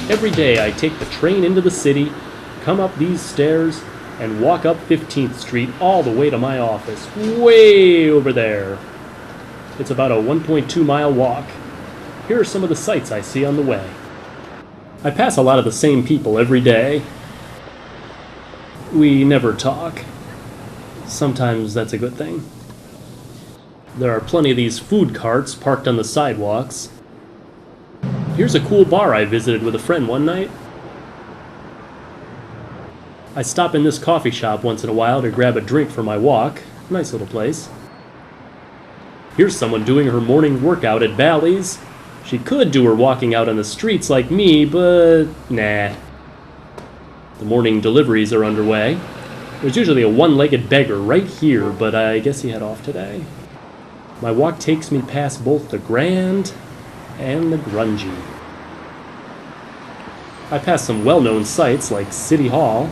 Every day I take the train into the city, come up these stairs, and walk up 15th Street all the way to my office, way over there. It's about a 1.2-mile walk. Here are some of the sights I see on the way. I pass a lot of the same people every day. We never talk. Sometimes that's a good thing. There are plenty of these food carts parked on the sidewalks. Here's a cool bar I visited with a friend one night. I stop in this coffee shop once in a while to grab a drink for my walk. Nice little place. Here's someone doing her morning workout at Bally's. She could do her walking out on the streets like me, but nah. The morning deliveries are underway. There's usually a one-legged beggar right here, but I guess he had off today. My walk takes me past both the Grand and the Grungy. I pass some well-known sights like City Hall,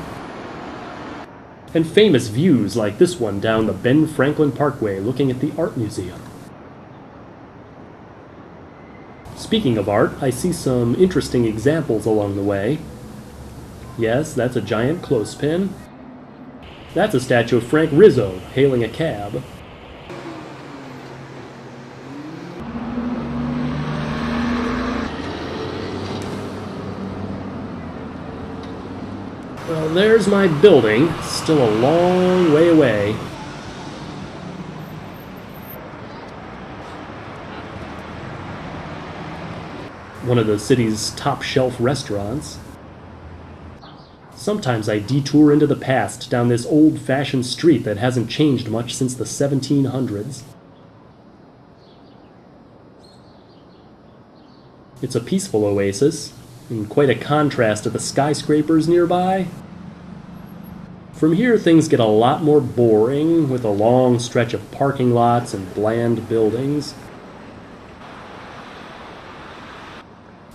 and famous views like this one down the Ben Franklin Parkway looking at the Art Museum. Speaking of art, I see some interesting examples along the way. Yes, that's a giant clothespin. That's a statue of Frank Rizzo hailing a cab. Well, there's my building, still a long way away. One of the city's top shelf restaurants. Sometimes I detour into the past down this old-fashioned street that hasn't changed much since the 1700s. It's a peaceful oasis, in quite a contrast to the skyscrapers nearby. From here, things get a lot more boring, with a long stretch of parking lots and bland buildings.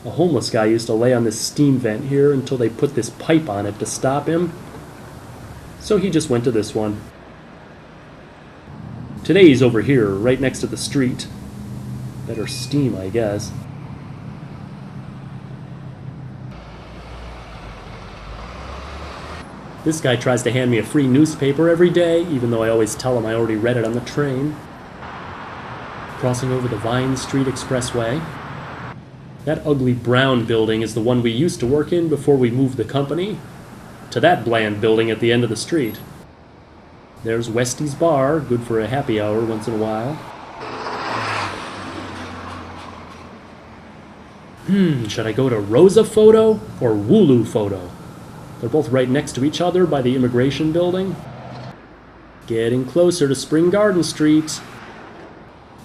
A homeless guy used to lay on this steam vent here until they put this pipe on it to stop him. So he just went to this one. Today he's over here, right next to the street. Better steam, I guess. This guy tries to hand me a free newspaper every day, even though I always tell him I already read it on the train. Crossing over the Vine Street Expressway. That ugly brown building is the one we used to work in before we moved the company to that bland building at the end of the street. There's Westy's Bar, good for a happy hour once in a while. Should I go to Rosa Photo or Wooloo Photo? They're both right next to each other by the immigration building. Getting closer to Spring Garden Street.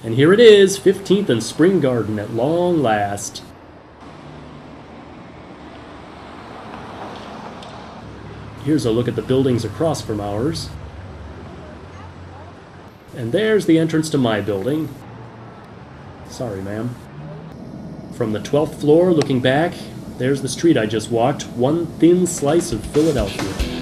And here it is, 15th and Spring Garden at long last. Here's a look at the buildings across from ours. And there's the entrance to my building. Sorry, ma'am. From the 12th floor, looking back, there's the street I just walked, one thin slice of Philadelphia.